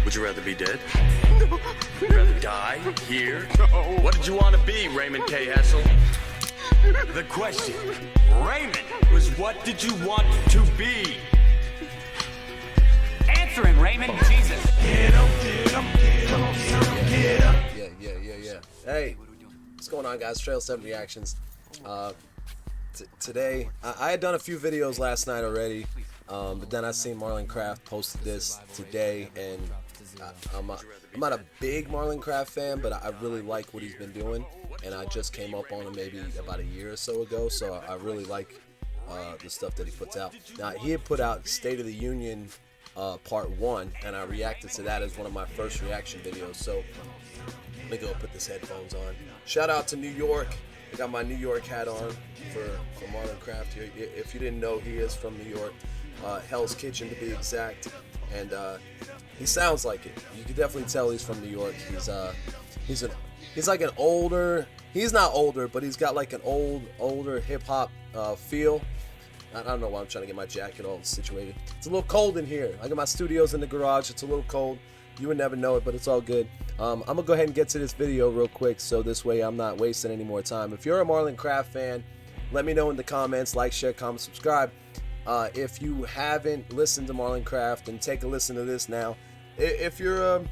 Would you rather be dead? Would you rather die here? No. What did you want to be, Raymond K. Hessel? The question, Raymond, was what did you want to be? Answer him, Raymond. Jesus. Get up, get up, get up, get up. Yeah. Hey, what's going on, guys? Trail 7 Reactions. Today, I had done a few videos last night already, but then I seen Marlon Craft posted this today, and I'm not a big Marlon Craft fan, but I really like what he's been doing, and I just came up on him maybe about a year or so ago, so I really like the stuff that he puts out. Now, he had put out State of the Union Part 1, and I reacted to that as one of my first reaction videos, so let me go put this headphones on. Shout out to New York. I got my New York hat on for Marlon Craft here. If you didn't know, he is from New York, Hell's Kitchen to be exact, and he sounds like it. You can definitely tell he's from New York. He's like an older. He's not older, but he's got like an older hip hop feel. I don't know why I'm trying to get my jacket all situated. It's a little cold in here. I got my studios in the garage. It's a little cold. You would never know it, but it's all good. I'm gonna go ahead and get to this video real quick, so this way I'm not wasting any more time. If you're a Marlon Craft fan, let me know in the comments. Like, share, comment, subscribe. If you haven't listened to Marlon Craft, and take a listen to this now. If you're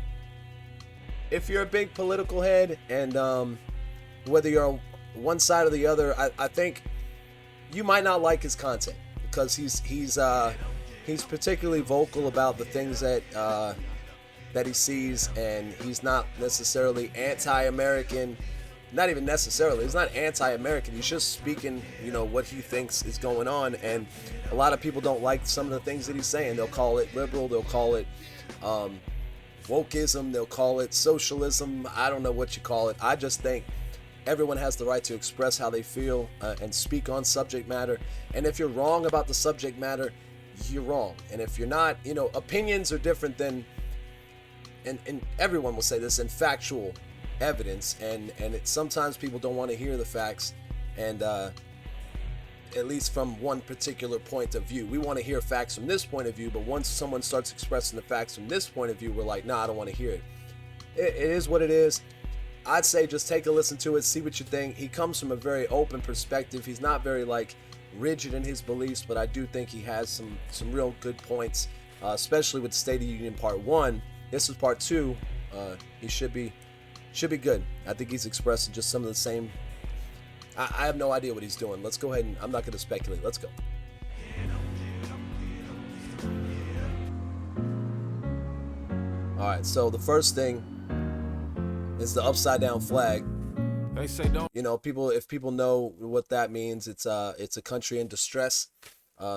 a big political head, and whether you're on one side or the other, I think you might not like his content, because he's particularly vocal about the things that he sees, and he's not necessarily anti-American. Not even necessarily. He's not anti-American. He's just speaking, what he thinks is going on, and a lot of people don't like some of the things that he's saying. They'll call it liberal. They'll call it wokeism. They'll call it socialism. I don't know what you call it. I just think everyone has the right to express how they feel and speak on subject matter. And if you're wrong about the subject matter, you're wrong. And if you're not, opinions are different than, and everyone will say this, in factual evidence, and sometimes people don't want to hear the facts, and at least from one particular point of view. We want to hear facts from this point of view, but once someone starts expressing the facts from this point of view, we're like, nah, I don't want to hear it. It is what it is. I'd say just take a listen to it, see what you think. He comes from a very open perspective. He's not very rigid in his beliefs, but I do think he has some real good points, especially with State of the Union Part 1. This is Part 2. He should be good. I think he's expressing just some of the same. I have no idea what he's doing. Let's go ahead, and I'm not going to speculate. Let's go. All right, so the first thing is the upside down flag. They say don't. If people know what that means, it's a country in distress.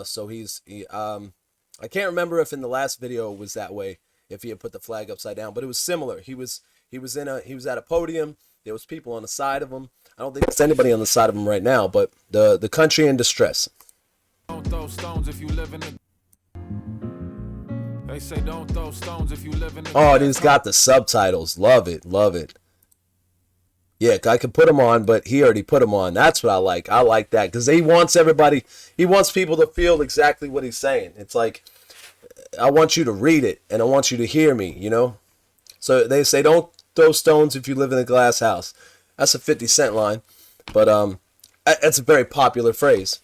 So I can't remember if in the last video it was that way, if he had put the flag upside down, but it was similar. He was at a podium. There was people on the side of him. I don't think there's anybody on the side of him right now, but the country in distress. Don't throw stones if you live in the. They say don't throw stones if you live in the. Oh, and he's got the subtitles. Love it. Yeah, I could put them on, but he already put them on. That's what I like. I like that, because he wants people to feel exactly what he's saying. It's like, I want you to read it, and I want you to hear me, So they say don't throw stones if you live in a glass house. That's a 50 Cent line, but it's a very popular phrase.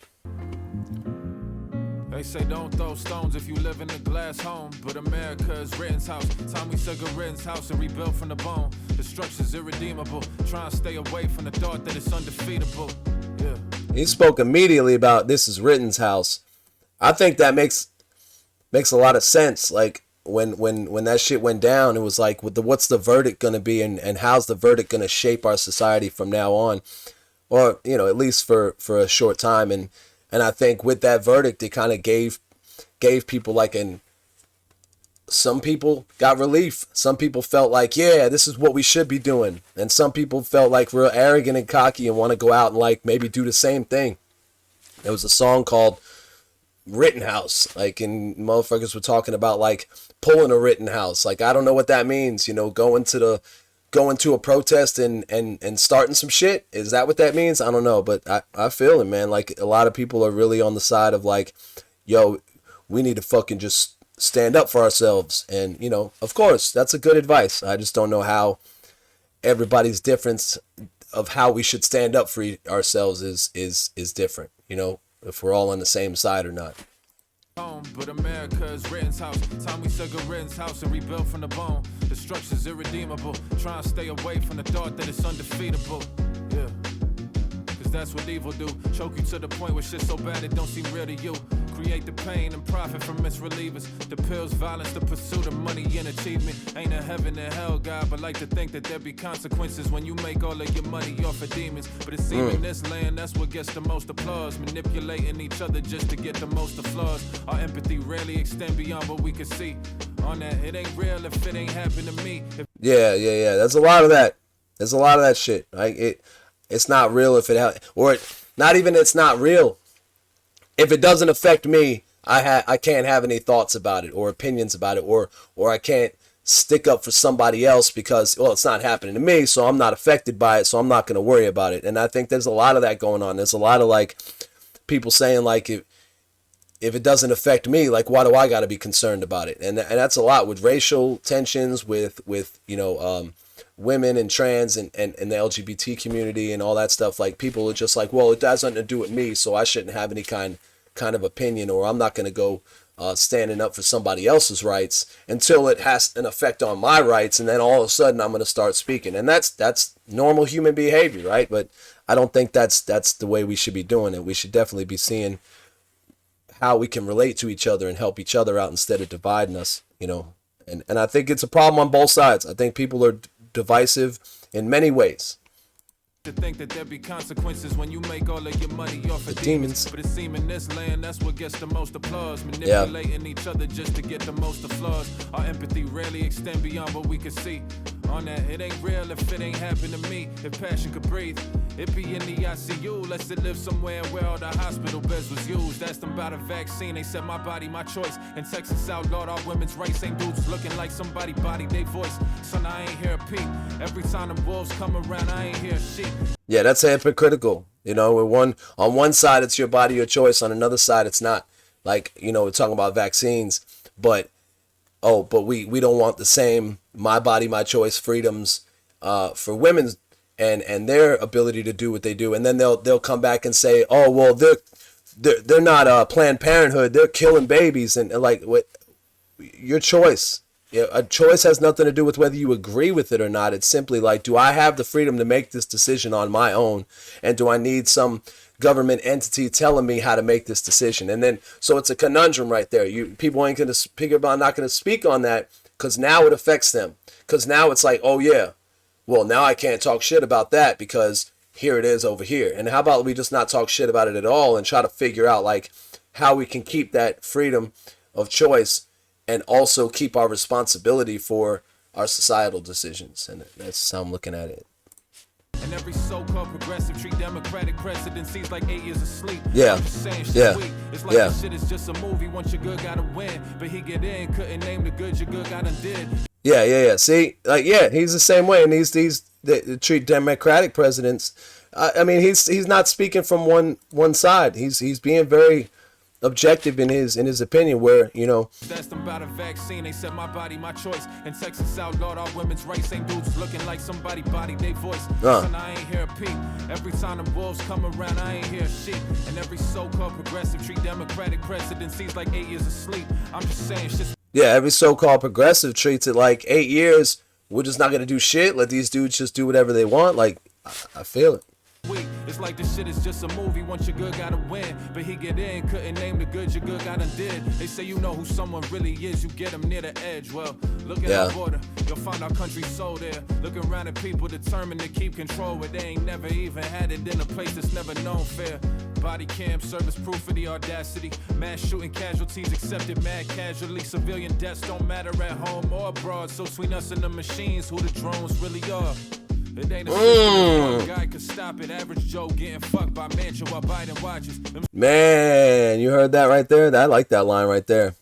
They say don't throw stones if you live in a glass home, but America is Ritten's house. Tommy Sugar Ritten's house and rebuilt from the bone. The structure's irredeemable. Try and stay away from the thought that it's undefeatable. Yeah. He spoke immediately about this is Ritten's house. I think that makes a lot of sense. Like when that shit went down, it was like, what's the verdict gonna be, and how's the verdict gonna shape our society from now on, or at least for a short time. And I think with that verdict, it kind of gave people some people got relief. Some people felt like, yeah, this is what we should be doing. And some people felt like real arrogant and cocky and want to go out and maybe do the same thing. There was a song called Rittenhouse, and motherfuckers were talking about pulling a Rittenhouse. I don't know what that means, going to a protest and starting some shit. Is that what that means? I don't know, but I feel it, man. A lot of people are really on the side of yo, we need to fucking just stand up for ourselves. And, you know, of course, that's a good advice. I just don't know how everybody's difference of how we should stand up for ourselves is different, you know, if we're all on the same side or not. But America is Ritten's house. Time we took a Ritten's house and rebuilt from the bone. The structure's irredeemable. Try and stay away from the thought that it's undefeatable. Yeah. Cause that's what evil do. Choke you to the point where shit's so bad it don't seem real to you. Create the pain and profit from misrelievers. The pills, violence, the pursuit of money and achievement. Ain't a heaven and hell, God, but like to think that there be consequences when you make all of your money off of demons. But it seems in this land, that's what gets the most applause. Manipulating each other just to get the most of flaws. Our empathy rarely extend beyond what we can see. On that, it ain't real if it ain't happened to me. Yeah. There's a lot of that. There's a lot of that shit. Like it's not real if not even it's not real. If it doesn't affect me, I can't have any thoughts about it or opinions about it, or I can't stick up for somebody else because, well, it's not happening to me, so I'm not affected by it, so I'm not going to worry about it. And I think there's a lot of that going on. There's a lot of like people saying like if it doesn't affect me, like why do I got to be concerned about it? And that's a lot with racial tensions, with you know women and trans and the LGBT community and all that stuff. Like people are just like, well, it has nothing to do with me, so I shouldn't have any kind of opinion, or I'm not going to go standing up for somebody else's rights until it has an effect on my rights, and then all of a sudden I'm going to start speaking. And that's normal human behavior, right? But I don't think that's the way we should be doing it. We should definitely be seeing how we can relate to each other and help each other out instead of dividing us, you know. And I think it's a problem on both sides. I think people are divisive in many ways. To think that there be consequences when you make all of your money off of demons. But it seems in this land, that's what gets the most applause. Manipulating each other just to get the most of flaws. Our empathy rarely extend beyond what we can see. On that, it ain't real if it ain't happened to me. If passion could breathe, it be in the ICU. Let's it live somewhere where all the hospital beds was used. Asked them about a vaccine, they said my body, my choice. In Texas outlawed our women's rights. Ain't dudes looking like somebody body they voice. Son, I ain't hear a peep. Every time the wolves come around, I ain't hear a sheep. Yeah, that's hypocritical. You know, on one side it's your body, your choice. On another side, it's not. Like, you know, we're talking about vaccines, but we don't want the same my body, my choice freedoms for women and their ability to do what they do. And then they'll come back and say, oh, well, they're not Planned Parenthood. They're killing babies. And like, what, your choice. Yeah, a choice has nothing to do with whether you agree with it or not. It's simply like, do I have the freedom to make this decision on my own? And do I need some government entity telling me how to make this decision? And then, so it's a conundrum right there. People ain't going to speak about, not going to speak on that because now it affects them. Because now it's like, oh yeah, well, now I can't talk shit about that because here it is over here. And how about we just not talk shit about it at all and try to figure out like how we can keep that freedom of choice and also keep our responsibility for our societal decisions. And that's how I'm looking at it. And every so-called progressive treat democratic presidencies like 8 years of sleep. Yeah. Yeah. It's like this shit is just a movie. Once your good gotta win, but he get in, couldn't name the good your good got undid. Yeah. See, like, yeah, he's the same way. And they treat democratic presidents. I mean, he's not speaking from one side. He's being very objective in his opinion, where, you know, that's about a vaccine. They said my body, my choice. In Texas outlawed our women's rights. Ain't dudes looking like somebody body they voice. Son, I ain't hear a peep. Every time the wolves come around, I ain't hear a sheep. And every so-called progressive treat democratic presidencies like 8 years of sleep. I'm just saying shit. Yeah, every so-called progressive treats it like 8 years. We're just not gonna do shit. Let these dudes just do whatever they want. Like, I feel it. It's like this shit is just a movie. Once your good gotta win, but he get in, couldn't name the good your good got undid. They say you know who someone really is, you get them near the edge. Well, look at our border, you'll find our country's soul there. Looking around at people determined to keep control, but they ain't never even had it in a place that's never known fair. Body cam service proof of the audacity. Mass shooting casualties accepted mad casually. Civilian deaths don't matter at home or abroad. So between us and the machines, who the drones really are. It ain't a guy could stop it. Average Joe getting fucked by Mansion while Biden watches. Man, you heard that right there? I like that line right there.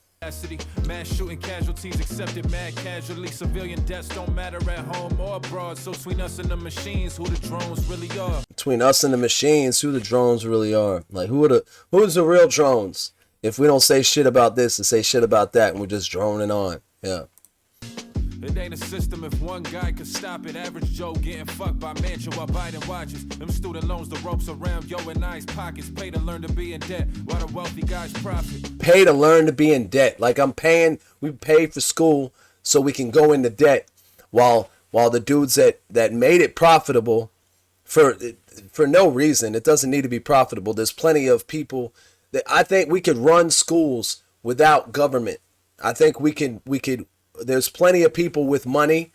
Mass shooting casualties accepted mad casually. Civilian deaths don't matter at home or abroad. So between us and the machines, who the drones really are. Between us and the machines, who the drones really are. Like, who's the real drones? if we don't say shit about this and say shit about that, and we're just droning on. Yeah. It ain't a system if one guy could stop it. Average Joe getting fucked by Mancho while Biden watches. Them student loans, the ropes around yo and I's pockets. Pay to learn to be in debt while the wealthy guys profit. Pay to learn to be in debt. Like we pay for school so we can go into debt, while the dudes that made it profitable for no reason. It doesn't need to be profitable. There's plenty of people that I think we could run schools without government. I think we could. There's plenty of people with money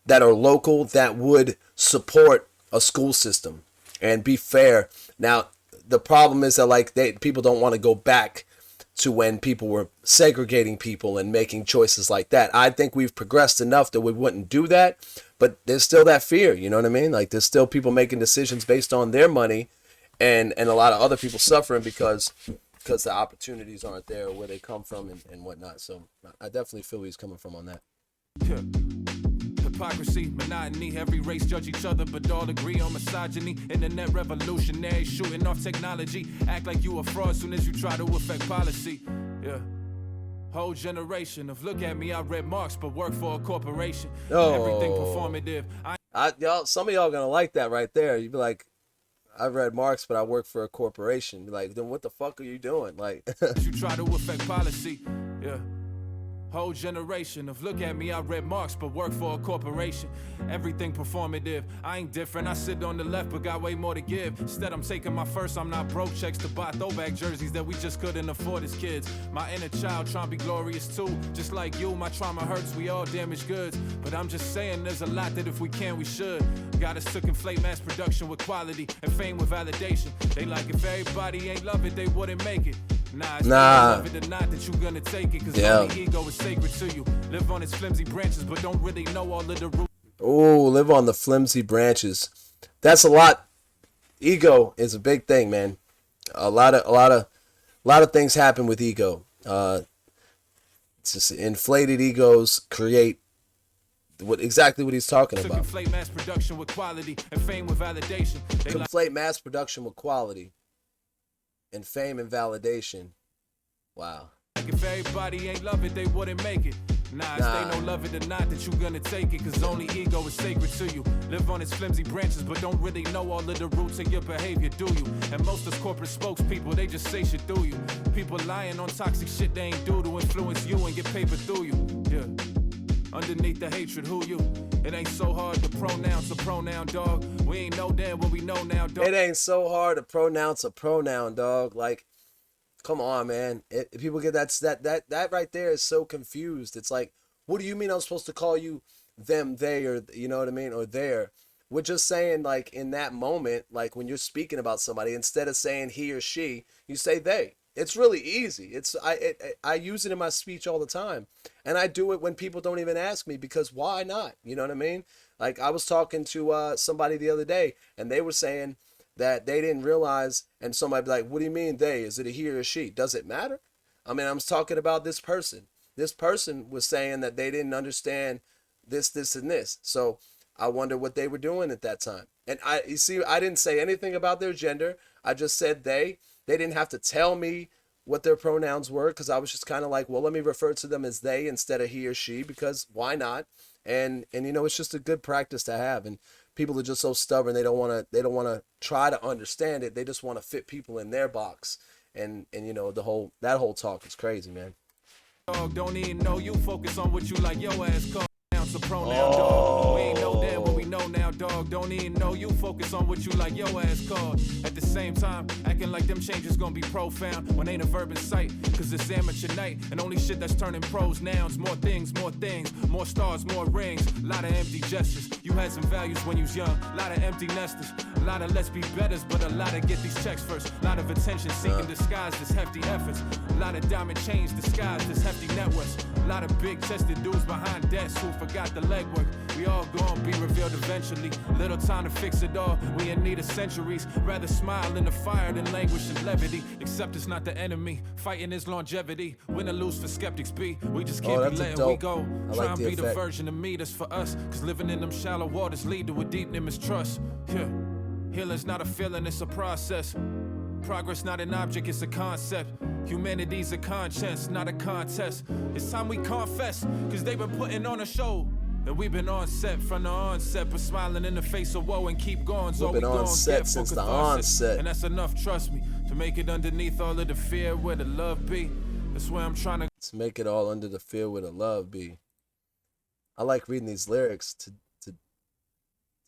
that are local that would support a school system and be fair. Now, the problem is that people don't want to go back to when people were segregating people and making choices like that. I think we've progressed enough that we wouldn't do that, but there's still that fear, you know what I mean? Like, there's still people making decisions based on their money, and a lot of other people suffering because the opportunities aren't there where they come from and whatnot. So I definitely feel where he's coming from on that. Yeah. Hypocrisy, monotony, every race judge each other but all agree on misogyny. Internet revolutionary, shooting off technology. Act like you a fraud soon as you try to affect policy. Yeah. Whole generation of look at me, I read Marx but work for a corporation. Everything performative. Y'all, some of y'all gonna like that right there. You'd be like, I read Marx, but I work for a corporation. Like, then what the fuck are you doing? Like, you try to affect policy. Yeah. Whole generation of look at me, I read Marx but work for a corporation. Everything performative. I ain't different. I sit on the left but got way more to give. Instead, I'm taking my first. I'm not broke checks to buy throwback jerseys that we just couldn't afford as kids. My inner child trying to be glorious too. Just like you, my trauma hurts. We all damaged goods. But I'm just saying there's a lot that if we can, we should. Got us to conflate mass production with quality and fame with validation. They like if everybody ain't love it, they wouldn't make it. Nah, it's love it or not that you gonna take it, cause only ego is sacred to you. Live on its flimsy branches, but don't really know all of the roots. Oh, live on the flimsy branches. That's a lot. Ego is a big thing, man. A lot of things happen with ego. It's just inflated egos create exactly what he's talking about. Conflate mass production with quality and fame with validation. Conflate mass production with quality and fame and validation. Wow. If everybody ain't love it, they wouldn't make it. Nah, they no love it or not that you gonna take it, cause only ego is sacred to you. Live on its flimsy branches, but don't really know all of the roots of your behavior, do you? And most of corporate spokespeople, they just say shit through you. People lying on toxic shit they ain't do to influence you and get paper through you. Yeah. Underneath the hatred, who you? It ain't so hard to pronounce a pronoun, dog. We ain't know then what we know now, dog. It ain't so hard to pronounce a pronoun, dog. Like, come on, man. People get that right there is so confused. It's like, what do you mean I'm supposed to call you them, they, or you know what I mean, or there? We're just saying, like, in that moment, like when you're speaking about somebody, instead of saying he or she, you say they. It's really easy. I use it in my speech all the time, and I do it when people don't even ask me, because why not? You know what I mean? Like, I was talking to somebody the other day, and they were saying that they didn't realize, and somebody be like, what do you mean they? Is it a he or a she? Does it matter? I mean, I was talking about this person. This person was saying that they didn't understand this, and this. So I wonder what they were doing at that time. And you see, I didn't say anything about their gender. I just said they. They didn't have to tell me what their pronouns were, because I was just kind of like, well, let me refer to them as they instead of he or she, because why not? And you know, it's just a good practice to have. And people are just so stubborn, they don't want to try to understand it. They just want to fit people in their box. And you know, that whole talk is crazy, man. Dog, don't even know you, focus on what you like your ass call. A pronoun, dog. We ain't know then what we know now, dog. Don't even know you, focus on what you like your ass called. At the same time, acting like them changes gonna be profound when ain't a verb in sight, cause it's amateur night and only shit that's turning pros nouns. More things, more stars, more rings, lot of empty gestures. You had some values when you was young, lot of empty nesters, a lot of let's be betters, but a lot of get these checks first, a lot of attention seeking disguised as hefty efforts, a lot of diamond chains disguised as hefty net worths, a lot of big chested dudes behind desks who forgot the legwork. We all gonna be revealed eventually. Little time to fix it all. We in need of centuries. Rather smile in the fire than languish in levity. Except it's not the enemy. Fighting is longevity. Win or lose for skeptics be. We just can't be letting we go. Try and be the version of me that's for us. Cause living in them shallow waters lead to a deep mistrust. Yeah. Healing's not a feeling, it's a process. Progress not an object, it's a concept. Humanity's a conscience, not a contest. It's time we confess, cause they've been putting on a show. And we've been on set from the onset, but smiling in the face of woe and keep going. So We've been on set since the onset. And that's enough, trust me, to make it underneath all of the fear where the love be. That's where I'm trying to make it all under the fear where the love be. I like reading these lyrics to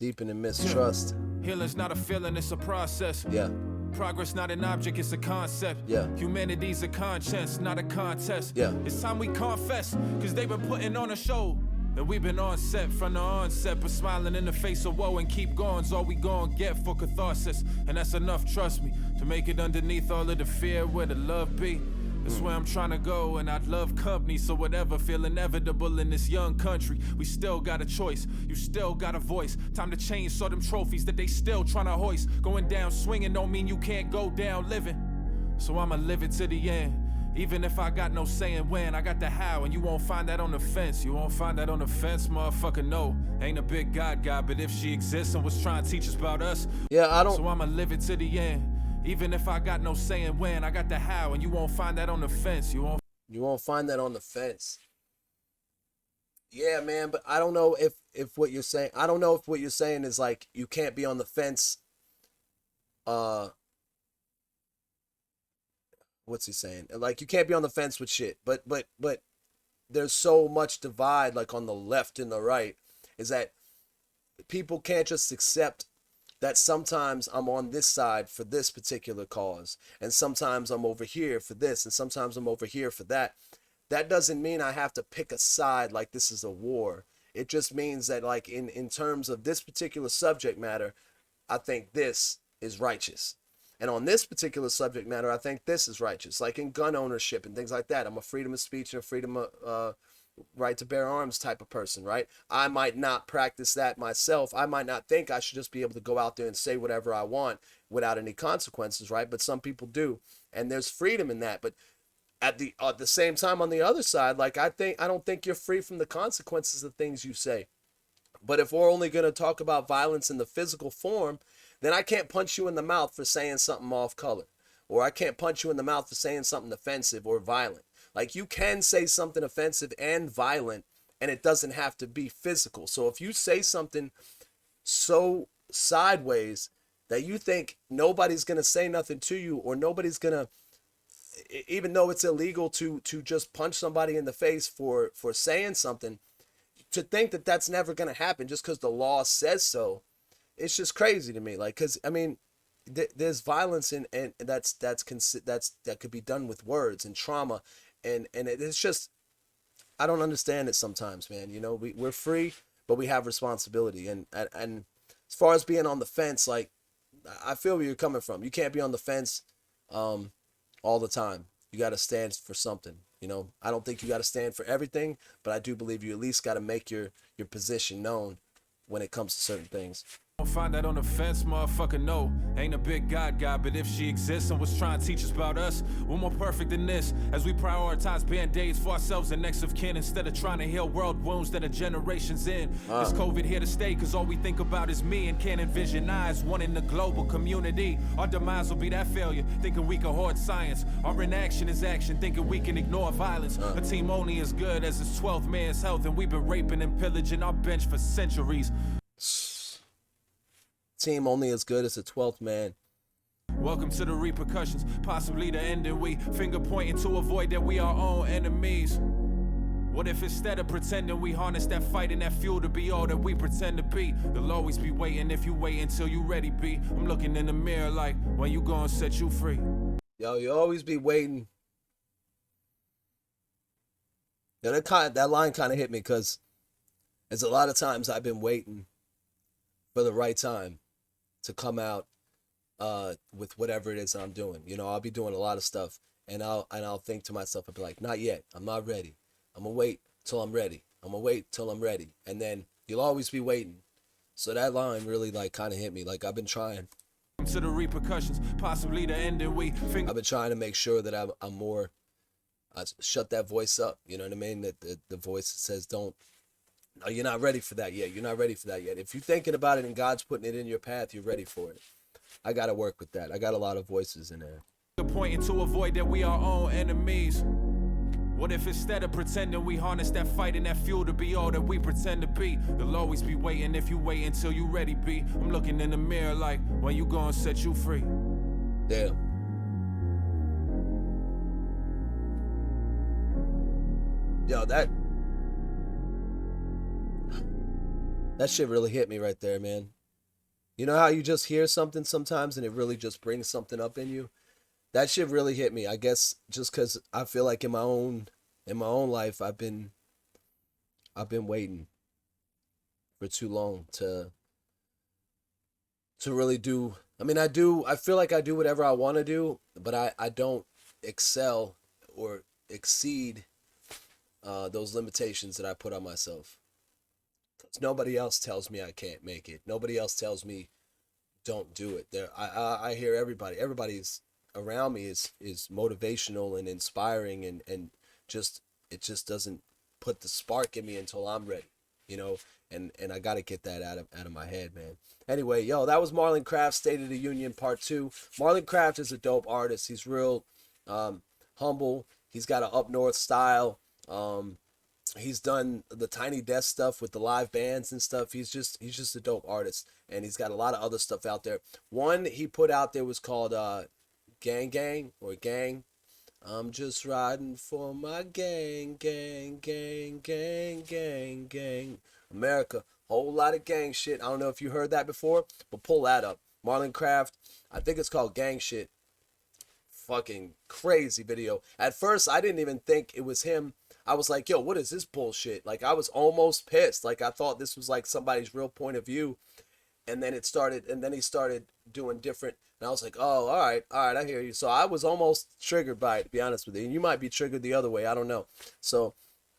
deepen in mistrust. Healing's not a feeling, it's a process. Yeah. Progress not an object, it's a concept. Yeah. Humanity's a conscience, not a contest. Yeah. It's time we confess, cause they've been putting on a show. And we've been on set from the onset, but smiling in the face of woe and keep going's all we gon' get for catharsis. And that's enough, trust me, to make it underneath all of the fear where the love be. That's where I'm trying to go, and I'd love company. So whatever feel inevitable in this young country, we still got a choice, you still got a voice. Time to change, so them trophies that they still trying to hoist. Going down swinging don't mean you can't go down living. So I'ma live it to the end. Even if I got no saying when, I got the how, and you won't find that on the fence. You won't find that on the fence, motherfucker, no. Ain't a big God, but if she exists and was trying to teach us about us, yeah, I don't. So I'ma live it to the end. Even if I got no saying when, I got the how, and you won't find that on the fence. You won't find that on the fence. Yeah, man, but I don't know if what you're saying, I don't know if what you're saying is like you can't be on the fence. What's he saying? Like you can't be on the fence with shit. But there's so much divide like on the left and the right, is that people can't just accept that sometimes I'm on this side for this particular cause, and sometimes I'm over here for this, and sometimes I'm over here for that. That doesn't mean I have to pick a side like this is a war. It just means that like in terms of this particular subject matter, I think this is righteous. And on this particular subject matter, I think this is righteous. Like in gun ownership and things like that. I'm a freedom of speech and a freedom of right to bear arms type of person, right? I might not practice that myself. I might not think I should just be able to go out there and say whatever I want without any consequences, right? But some people do, and there's freedom in that. But at the same time, on the other side, like I don't think you're free from the consequences of things you say. But if we're only going to talk about violence in the physical form, then I can't punch you in the mouth for saying something off color, or I can't punch you in the mouth for saying something offensive or violent. Like you can say something offensive and violent, and it doesn't have to be physical. So if you say something so sideways that you think nobody's going to say nothing to you, or nobody's going to, even though it's illegal to just punch somebody in the face for saying something, to think that that's never going to happen just because the law says so, it's just crazy to me. Like, because I mean, there's violence and that could be done with words and trauma, and it's just, I don't understand it sometimes, man. You know, we're free, but we have responsibility. And as far as being on the fence, like I feel where you're coming from. You can't be on the fence all the time. You got to stand for something. You know, I don't think you got to stand for everything, but I do believe you at least got to make your position known when it comes to certain things. Don't find that on the fence, motherfucker, no. Ain't a big God, but if she exists and was trying to teach us about us, we're more perfect than this, as we prioritize band-aids for ourselves and next of kin, instead of trying to heal world wounds that are generations in. This COVID here to stay, cause all we think about is me, and can't envision eyes, one in the global community. Our demise will be that failure, thinking we can hoard science. Our inaction is action, thinking we can ignore violence. A team only as good as its 12th man's health, and we've been raping and pillaging our bench for centuries. Team only as good as the 12th man. Welcome to the repercussions, possibly the ending. We finger pointing to avoid that we our own enemies. What if instead of pretending we harness that fight and that fuel to be all that we pretend to be? You'll always be waiting if you wait until you ready, be. I'm looking in the mirror like, when you gonna set you free? Yo, you always be waiting. Yo, that line kind of hit me, because there's a lot of times I've been waiting for the right time to come out with whatever it is that I'm doing. You know, I'll be doing a lot of stuff, and I'll think to myself, I'll be like, not yet. I'm not ready. I'm gonna wait till I'm ready. I'm gonna wait till I'm ready. And then you'll always be waiting. So that line really like kind of hit me. Like I've been trying to the repercussions, possibly the ending. I've been trying to make sure that I'm more. I shut that voice up. You know what I mean? That the voice that says don't. No, you're not ready for that yet. You're not ready for that yet. If you're thinking about it and God's putting it in your path, you're ready for it. I gotta work with that. I got a lot of voices in there. Pointing to avoid that we our own enemies. What if instead of pretending we harness that fight and that fuel to be all that we pretend to be? You'll always be waiting if you wait until you ready be. I'm looking in the mirror like, when you gonna set you free? Damn. Yo, that shit really hit me right there, man. You know how you just hear something sometimes and it really just brings something up in you? That shit really hit me. I guess just because I feel like in my own life I've been waiting for too long to really do. I mean, I feel like I do whatever I want to do, but I don't excel or exceed those limitations that I put on myself. Nobody else tells me I can't make it. Nobody else tells me don't do it. I hear everybody's around me is motivational and inspiring, and it just doesn't put the spark in me until I'm ready, you know, and I got to get that out of my head, man. Anyway, yo, that was Marlon Craft, State of the Union Part 2. Marlon Craft is a dope artist. He's real humble. He's got an up north style. He's done the Tiny Desk stuff with the live bands and stuff. He's just a dope artist, and he's got a lot of other stuff out there. One he put out there was called Gang Gang or Gang. I'm just riding for my gang, gang, gang, gang, gang, gang. America, whole lot of gang shit. I don't know if you heard that before, but pull that up. Marlon Craft, I think it's called Gang Shit. Fucking crazy video. At first, I didn't even think it was him. I was like, yo, what is this bullshit? Like, I was almost pissed. Like, I thought this was like somebody's real point of view. And then he started doing different. And I was like, oh, all right, I hear you. So I was almost triggered by it, to be honest with you. And you might be triggered the other way. I don't know. So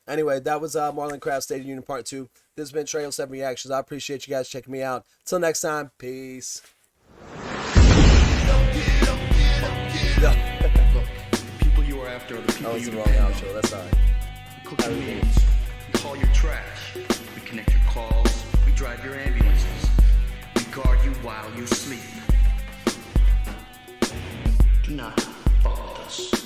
anyway, that was Marlon Craft, State of the Union Part 2. This has been Trail 7 Reactions. I appreciate you guys checking me out. Till next time, peace. People you are after are the people That was you the wrong depend on. outro. That's all right. We cook your meals. We haul your trash. We connect your calls. We drive your ambulances. We guard you while you sleep. Do not fuck with us.